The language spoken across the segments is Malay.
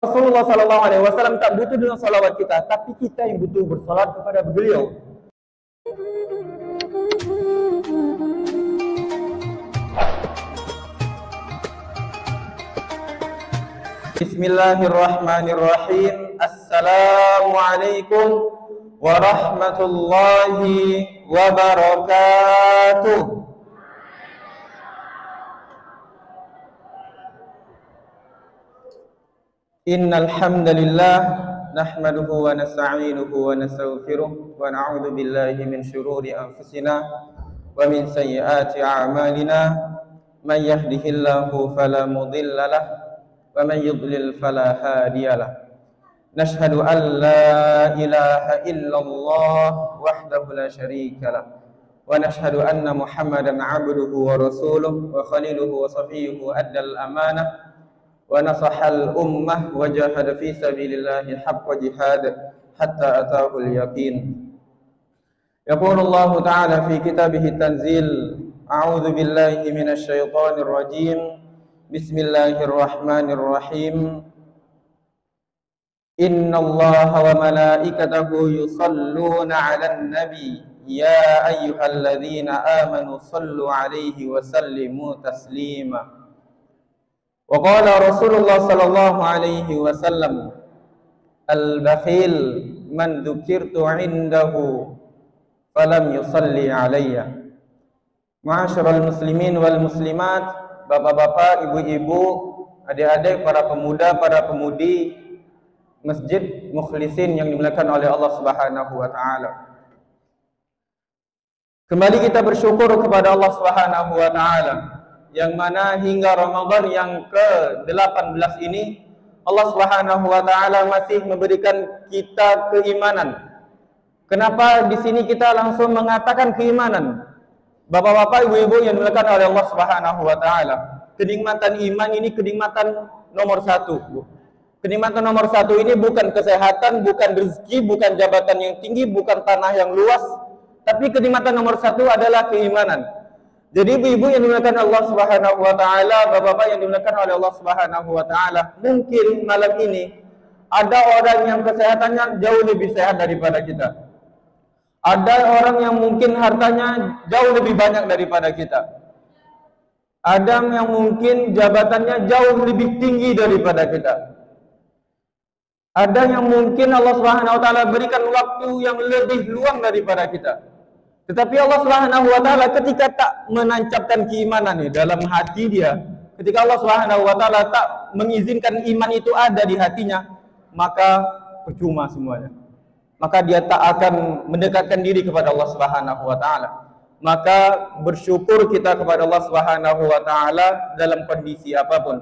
Rasulullah Sallallahu Alaihi Wasallam tak butuh dengan salawat kita, tapi kita yang butuh bersalat kepada beliau. Bismillahirrahmanirrahim. Assalamualaikum warahmatullahi wabarakatuh. Innal hamdalillah nahmaduhu wa nasta'inuhu wa nastaghfiruh wa na'udzu billahi min shururi anfusina wa min sayyiati a'malina. May yahdihillahu fala mudilla lahu wa may yudlil fala hadiyalah. Nashhadu an la ilaha illallah wahdahu la syarika lah wa nashhadu anna Muhammadan 'abduhu wa rasuluhu wa khaliluhu wa safiyyuhu addal amanah wa nasahal ummah wa jahada fi sabilillahi haqqa jihad hatta atahu al-yaqin. Yaqulu Allah ta'ala fi kitabihi tanzil, a'udzu billahi minasy syaithanir rajim. Bismillahirrahmanirrahim. Innallaha wa malaikatahu yusalluna 'alan nabi ya ayyuhalladzina amanu sallu 'alaihi wa sallimu taslima. Wa qala Rasulullah sallallahu alaihi wasallam, al-bakhil man dzukirtu 'indahu falam yusalli alayya. Ma'asyiral muslimin wal muslimat, bapak-bapak, ibu-ibu, adik-adik, para pemuda, para pemudi Masjid Mukhlisin yang dimuliakan oleh Allah Subhanahu wa taala. Kembali kita bersyukur kepada Allah Subhanahu wa taala, yang mana hingga Ramadan yang ke-18 ini Allah Subhanahu wa taala masih memberikan kita keimanan. Kenapa di sini kita langsung mengatakan keimanan? Bapak-bapak, ibu-ibu yang dimuliakan oleh Allah Subhanahu wa taala, kenikmatan iman ini kenikmatan nomor satu, Bu. Kenikmatan nomor satu ini bukan kesehatan, bukan rezeki, bukan jabatan yang tinggi, bukan tanah yang luas, tapi kenikmatan nomor satu adalah keimanan. Jadi ibu-ibu yang dimuliakan Allah Subhanahu wa taala, bapak-bapak yang dimuliakan oleh Allah Subhanahu wa taala, mungkin malam ini ada orang yang kesehatannya jauh lebih sehat daripada kita. Ada orang yang mungkin hartanya jauh lebih banyak daripada kita. Ada yang mungkin jabatannya jauh lebih tinggi daripada kita. Ada yang mungkin Allah Subhanahu wa taala berikan waktu yang lebih luang daripada kita. Tetapi Allah Subhanahu wa taala ketika tak menancapkan keimanan dalam hati dia, ketika Allah Subhanahu wa taala tak mengizinkan iman itu ada di hatinya, maka percuma semuanya. Maka dia tak akan mendekatkan diri kepada Allah Subhanahu wa taala. Maka bersyukur kita kepada Allah Subhanahu wa taala dalam kondisi apapun.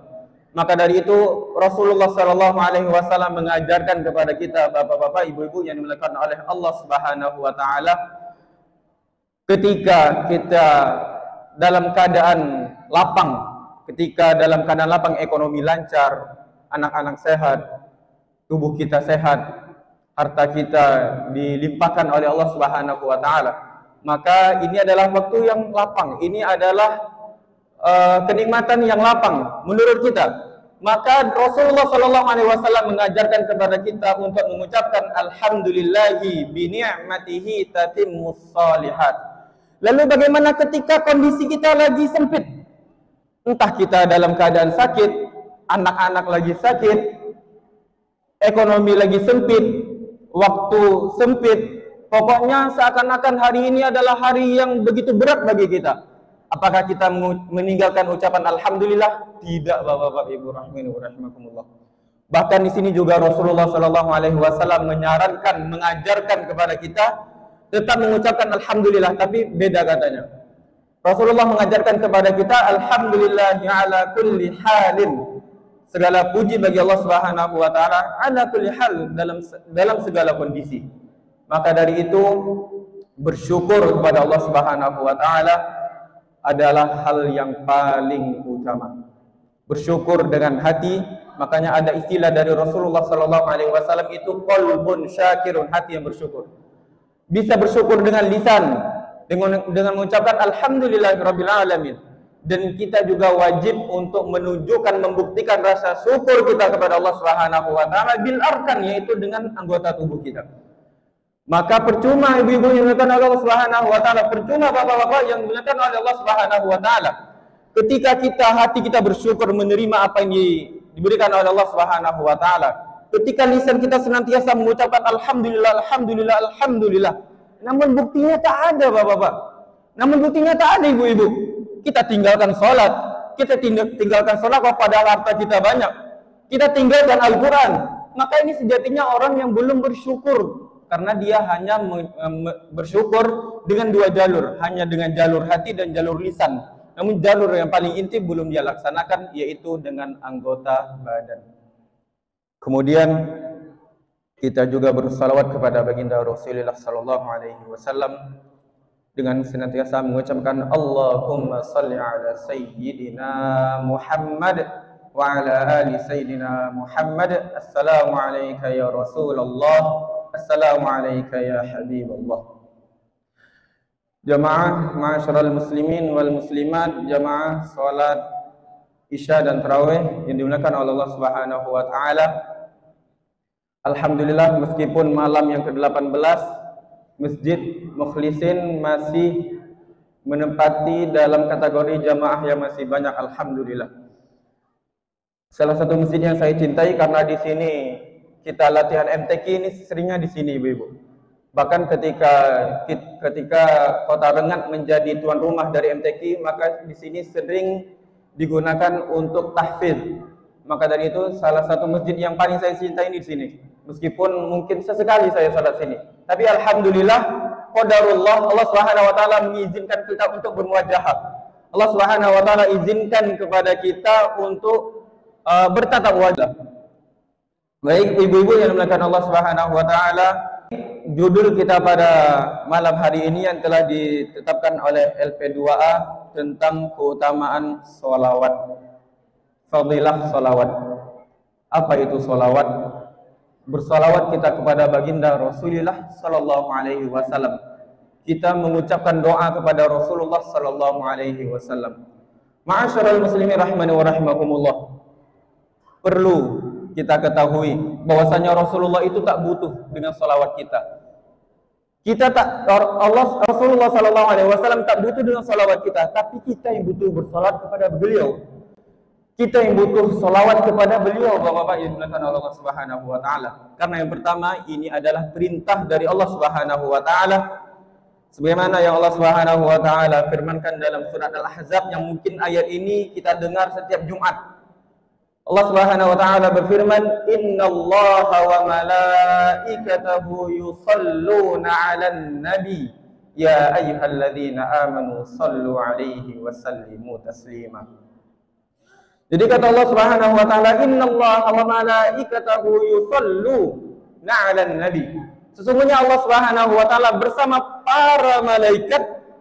Maka dari itu Rasulullah sallallahu alaihi wasallam mengajarkan kepada kita, bapak-bapak, ibu-ibu yang dimuliakan oleh Allah Subhanahu wa taala, ketika kita dalam keadaan lapang, ketika dalam keadaan lapang, ekonomi lancar, anak-anak sehat, tubuh kita sehat, harta kita dilimpahkan oleh Allah Subhanahu wa taala, maka ini adalah waktu yang lapang. Ini adalah kenikmatan yang lapang menurut kita. Maka Rasulullah sallallahu alaihi wasallam mengajarkan kepada kita untuk mengucapkan alhamdulillahi bi ni'matihi tatimmus shalihat. Lalu bagaimana ketika kondisi kita lagi sempit? Entah kita dalam keadaan sakit, anak-anak lagi sakit, ekonomi lagi sempit, waktu sempit, pokoknya seakan-akan hari ini adalah hari yang begitu berat bagi kita. Apakah kita meninggalkan ucapan alhamdulillah? Tidak, bapak-bapak, ibu rahimani wa rahimakumullah. Bahkan di sini juga Rasulullah sallallahu alaihi wasallam menyarankan, mengajarkan kepada kita tetap mengucapkan alhamdulillah, tapi beda katanya. Rasulullah mengajarkan kepada kita alhamdulillahi ala kulli halin. Segala puji bagi Allah Subhanahu wa taala ala kulli hal, dalam segala kondisi. Maka dari itu bersyukur kepada Allah Subhanahu wa taala adalah hal yang paling utama. Bersyukur dengan hati, makanya ada istilah dari Rasulullah sallallahu alaihi wasallam itu qalbun syakirun, hati yang bersyukur. Bisa bersyukur dengan lisan, dengan mengucapkan alhamdulillahirabbil alamin. dan kita juga wajib untuk menunjukkan, membuktikan rasa syukur kita kepada Allah Subhanahu wa taala bil arkan, yaitu dengan anggota tubuh kita. Maka percuma ibu-ibu yang dimuliakan oleh Allah Subhanahu wa taala, percuma bapak-bapak yang dimuliakan oleh Allah Subhanahu wa taala, ketika hati kita bersyukur menerima apa yang diberikan oleh Allah Subhanahu wa taala, ketika lisan kita senantiasa mengucapkan alhamdulillah, alhamdulillah, alhamdulillah, namun buktinya tak ada bapak-bapak, namun buktinya tak ada ibu-ibu. Kita tinggalkan sholat, kita tinggalkan sholat padahal harta kita banyak, kita tinggalkan Al-Quran, maka ini sejatinya orang yang belum bersyukur, karena dia hanya bersyukur dengan dua jalur, hanya dengan jalur hati dan jalur lisan. Namun jalur yang paling inti belum dia laksanakan, yaitu dengan anggota badan. Kemudian kita juga bersalawat kepada baginda Rasulullah sallallahu alaihi wasallam dengan senantiasa mengucapkan Allahumma salli ala sayyidina Muhammad wa ala ali sayyidina Muhammad. Assalamu alayka ya Rasulullah, assalamu alayka ya Habibullah. Jamaah ma'asyiral muslimin wal muslimat, jamaah salat Isya dan Tarawih yang dimuliakan oleh Allah Subhanahu wa taala. Alhamdulillah, meskipun malam yang ke-18 Masjid Mukhlisin masih menempati dalam kategori jamaah yang masih banyak, alhamdulillah. Salah satu masjid yang saya cintai karena di sini kita latihan MTQ ini seringnya di sini ibu-ibu. Bahkan ketika Kota Rengat menjadi tuan rumah dari MTQ, maka di sini sering digunakan untuk tahfidz. Maka dari itu salah satu masjid yang paling saya cintai di sini. Meskipun mungkin sesekali saya salat sini, tapi alhamdulillah qadarullah, Allah Subhanahu wa taala mengizinkan kita untuk bermuajahah. Allah Subhanahu wa taala izinkan kepada kita untuk bertatap wajah. Baik ibu-ibu yang dimuliakan Allah Subhanahu wa taala, judul kita pada malam hari ini yang telah ditetapkan oleh LP2A tentang keutamaan sholawat, fadilah sholawat. Apa itu sholawat? Bersalawat kita kepada baginda Rasulullah sallallahu alaihi wasallam. Kita mengucapkan doa kepada Rasulullah sallallahu alaihi wasallam. Ma'asyiral muslimin rahimani wa rahimakumullah. Perlu kita ketahui bahwasanya Rasulullah itu tak butuh dengan salawat kita. Rasulullah sallallahu alaihi wasallam tak butuh dengan salawat kita, tapi kita yang butuh bersalat kepada beliau. Kita yang butuh salawat kepada beliau, bapak-bapak yang dimuliakan oleh Allah Subhanahu wa taala. Karena yang pertama, ini adalah perintah dari Allah Subhanahu wa taala. Sebagaimana yang Allah Subhanahu wa taala firmankan dalam surat Al-Ahzab, yang mungkin ayat ini kita dengar setiap Jumat. Allah Subhanahu wa taala berfirman, "Innallaha wa malaikatahu yusholluna 'alan nabi, ya ayyuhalladzina amanu shallu 'alaihi wa sallimu taslima." Jadi kata Allah Subhanahu wa taala, innallaha wa malaikatahu yusholluna 'alan nabi. Sesungguhnya Allah Subhanahu wa taala bersama para malaikat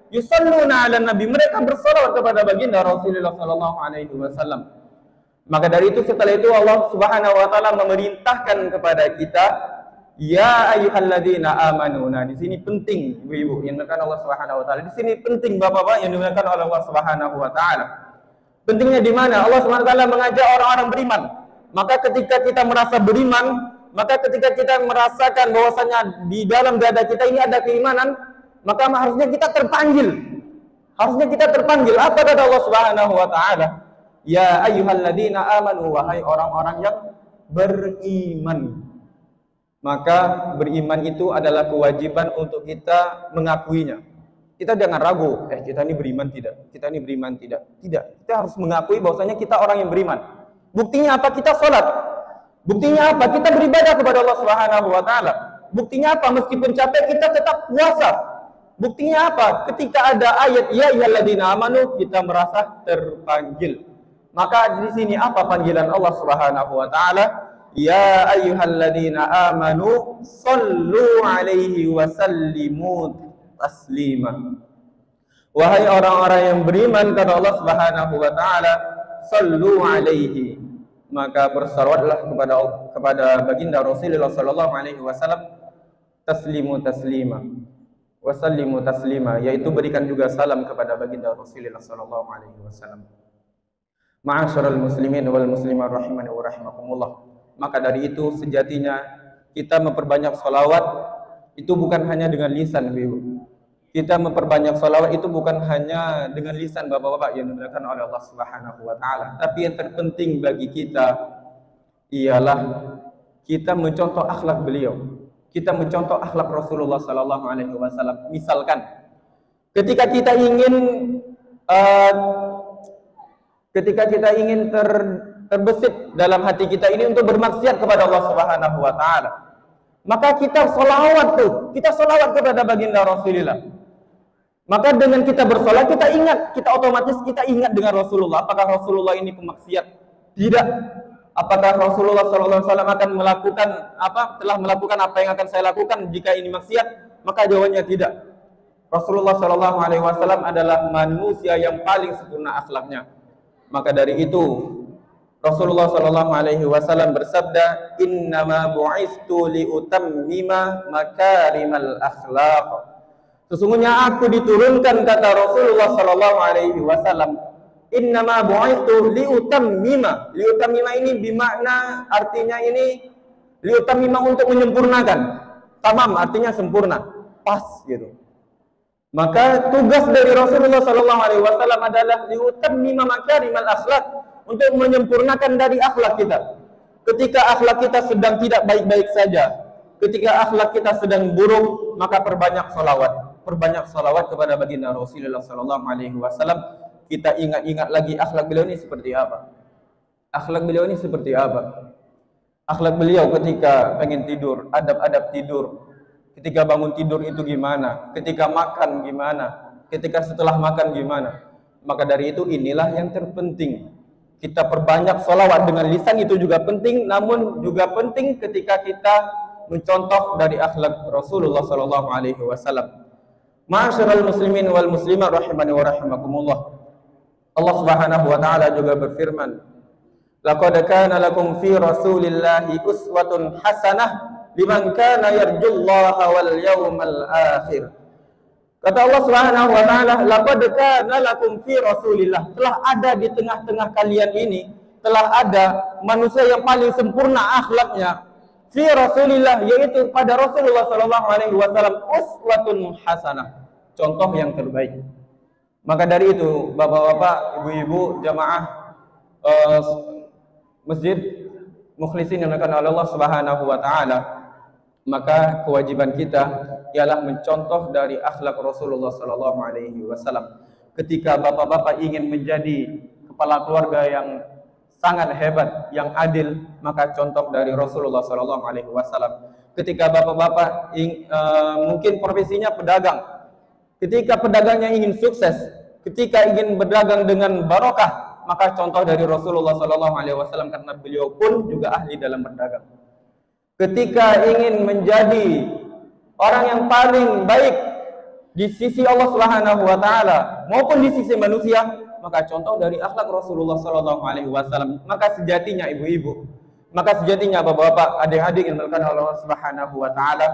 yusholluna 'alan nabi, mereka bersalawat kepada baginda Rasulullah sallallahu alaihi wasallam. Maka dari itu setelah itu Allah Subhanahu wa taala memerintahkan kepada kita, ya ayyuhalladzina amanu. Nah, di sini penting ibu-ibu yang dimuliakan Allah Subhanahu wa taala. Di sini penting bapak-bapak yang dimuliakan oleh Allah Subhanahu wa taala. Pentingnya di mana? Allah Subhanahu wa taala mengajak orang-orang beriman. Maka ketika kita merasa beriman, maka ketika kita merasakan bahwasanya di dalam dada kita ini ada keimanan, maka harusnya kita terpanggil. Harusnya kita terpanggil. Apa kata Allah Subhanahu wa taala? Ya ayyuhalladzina amanu, wahai orang-orang yang beriman. Maka beriman itu adalah kewajiban untuk kita mengakuinya. Kita jangan ragu, kita ini beriman tidak? Kita ini beriman tidak? Tidak. Kita harus mengakui bahwasanya kita orang yang beriman. Buktinya apa? Kita sholat. Buktinya apa? Kita beribadah kepada Allah Subhanahu wa taala. Buktinya apa? Meskipun capek kita tetap puasa. Buktinya apa? Ketika ada ayat ya ayyuhalladzina amanu, kita merasa terpanggil. Maka di sini apa panggilan Allah Subhanahu wa taala? Ya ayyuhalladzina amanu shallu 'alaihi wa sallimu taslima. Wahai orang-orang yang beriman, kata Allah Subhanahu wa taala, sallu 'alaihi. Maka bersalawatlah kepada baginda Rasulullah sallallahu alaihi wasallam taslimu taslima. wa sallimu taslima, yaitu berikan juga salam kepada baginda Rasulullah sallallahu alaihi wasallam. Ma'asyiral muslimin wal muslimat rahimani wa rahimakumullah. Maka dari itu sejatinya kita memperbanyak salawat itu bukan hanya dengan lisan, Ibu. Kita memperbanyak salawat itu bukan hanya dengan lisan, Bapak-bapak yang dimuliakan oleh Allah Subhanahu wa taala, tapi yang terpenting bagi kita ialah kita mencontoh akhlak beliau. Kita mencontoh akhlak Rasulullah sallallahu alaihi wasallam. Misalkan ketika kita ingin terbesit dalam hati kita ini untuk bermaksiat kepada Allah Subhanahu wa taala, maka kita sholawat kepada baginda Rasulullah. Maka dengan kita bersolat kita otomatis ingat dengan Rasulullah. Apakah Rasulullah ini pemaksiat? Tidak. Apakah Rasulullah SAW akan telah melakukan apa yang akan saya lakukan jika ini maksiat? Maka jawabannya tidak. Rasulullah SAW adalah manusia yang paling sempurna akhlaknya. Maka dari itu Rasulullah SAW bersabda, "Innama bu'istu liutammima makarimal akhlaq." Sesungguhnya aku diturunkan, kata Rasulullah SAW, innama bu'istu liutammima. Liutammima ini bermakna, artinya ini liutammima untuk menyempurnakan. Tamam artinya sempurna, pas gitu. Maka tugas dari Rasulullah SAW adalah liutammima makarimal akhlak, untuk menyempurnakan dari akhlak kita. Ketika akhlak kita sedang tidak baik-baik saja, ketika akhlak kita sedang buruk, maka perbanyak salawat kepada baginda Rasulullah SAW. Kita ingat-ingat lagi akhlak beliau ini seperti apa. Akhlak beliau ini seperti apa? Akhlak beliau ketika pengen tidur, adab-adab tidur. Ketika bangun tidur itu gimana? Ketika makan gimana? Ketika setelah makan gimana? Maka dari itu inilah yang terpenting. Kita perbanyak sholawat dengan lisan itu juga penting, namun juga penting ketika kita mencontoh dari akhlak Rasulullah SAW. Ma'asyiral muslimin wal muslimat rahimani wa rahimakumullah. Allah Subhanahu wa taala juga berfirman, "Laqad kana lakum fi Rasulillahi uswatun hasanah liman kana yarjullaha wal yawmal akhir." Kata Allah Subhanahu wa taala, "Laqad kana lakum fi Rasulillah." Telah ada di tengah-tengah kalian ini, telah ada manusia yang paling sempurna akhlaknya fi Rasulillah, yaitu pada Rasulullah sallallahu alaihi wasallam, uswatun hasanah, contoh yang terbaik. Maka dari itu, Bapak-bapak, Ibu-ibu, jamaah masjid mukhlisin yang dimuliakan oleh Allah Subhanahu wa taala, maka kewajiban kita ialah mencontoh dari akhlak Rasulullah sallallahu alaihi wasallam. Ketika Bapak-bapak ingin menjadi kepala keluarga yang sangat hebat, yang adil, maka contoh dari Rasulullah sallallahu alaihi wasallam. Ketika Bapak-bapak mungkin profesinya pedagang, ketika pedagangnya ingin sukses, ketika ingin berdagang dengan barokah, maka contoh dari Rasulullah sallallahu alaihi wasallam, karena beliau pun juga ahli dalam berdagang. Ketika ingin menjadi orang yang paling baik di sisi Allah Subhanahu wa taala maupun di sisi manusia, maka contoh dari akhlak Rasulullah sallallahu alaihi wasallam. Maka sejatinya ibu-ibu, maka sejatinya bapak-bapak, adik-adik yang dimuliakan Allah Subhanahu wa taala,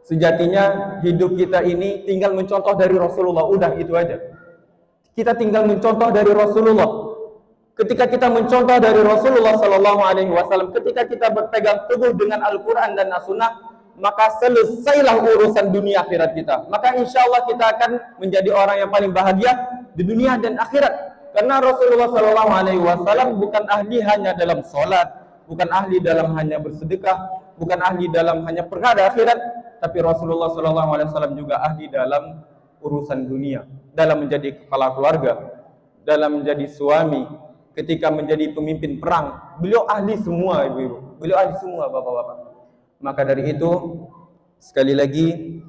sejatinya hidup kita ini tinggal mencontoh dari Rasulullah, udah itu aja. Kita tinggal mencontoh dari Rasulullah. Ketika kita mencontoh dari Rasulullah sallallahu alaihi wasallam, ketika kita berpegang teguh dengan Al-Qur'an dan As-Sunnah, maka selesailah urusan dunia akhirat kita. Maka insya Allah kita akan menjadi orang yang paling bahagia di dunia dan akhirat. Karena Rasulullah sallallahu alaihi wasallam bukan ahli hanya dalam sholat, bukan ahli dalam hanya bersedekah, bukan ahli dalam hanya perkara akhirat, tapi Rasulullah SAW juga ahli dalam urusan dunia, dalam menjadi kepala keluarga, dalam menjadi suami, ketika menjadi pemimpin perang, beliau ahli semua ibu-ibu, beliau ahli semua bapak-bapak. Maka dari itu sekali lagi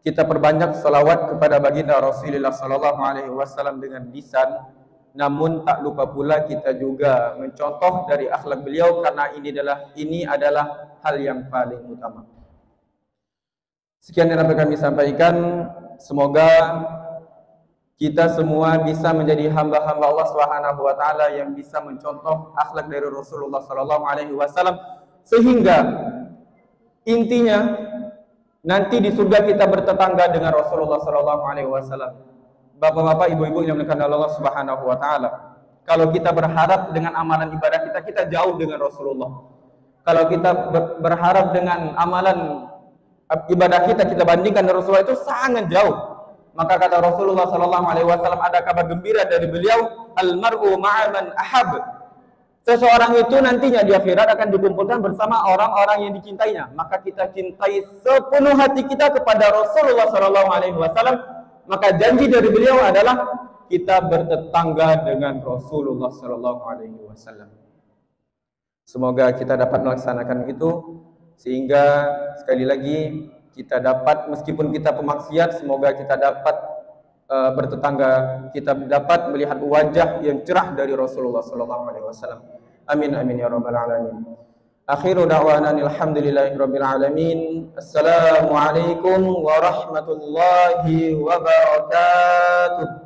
kita perbanyak salawat kepada baginda Rasulullah SAW dengan lisan, namun tak lupa pula kita juga mencontoh dari akhlak beliau, karena ini adalah hal yang paling utama. Sekian yang dapat kami sampaikan. Semoga kita semua bisa menjadi hamba-hamba Allah Subhanahu wa taala yang bisa mencontoh akhlak dari Rasulullah sallallahu alaihi wasallam, sehingga intinya Nanti di surga kita bertetangga dengan Rasulullah sallallahu alaihi wasallam. Bapak-bapak, ibu-ibu yang dimuliakan Allah Subhanahu wa taala. Kalau kita berharap dengan amalan ibadah kita jauh dengan Rasulullah. Kalau kita berharap dengan amalan ibadah kita bandingkan dengan Rasulullah, itu sangat jauh. Maka kata Rasulullah sallallahu alaihi wasallam, ada kabar gembira dari beliau, al-mar'u ma'a man ahab. Seseorang itu nantinya di akhirat akan dikumpulkan bersama orang-orang yang dicintainya. Maka kita cintai sepenuh hati kita kepada Rasulullah sallallahu alaihi wasallam. Maka janji dari beliau adalah kita bertetangga dengan Rasulullah sallallahu alaihi wasallam. Semoga kita dapat melaksanakan itu, sehingga sekali lagi kita dapat, meskipun kita pemaksiat, semoga kita dapat bertetangga, kita dapat melihat wajah yang cerah dari Rasulullah sallallahu alaihi wasallam. Amin amin ya rabbal alamin. Akhiru da'wana alhamdulillahi rabbil alamin. Assalamualaikum warahmatullahi wabarakatuh.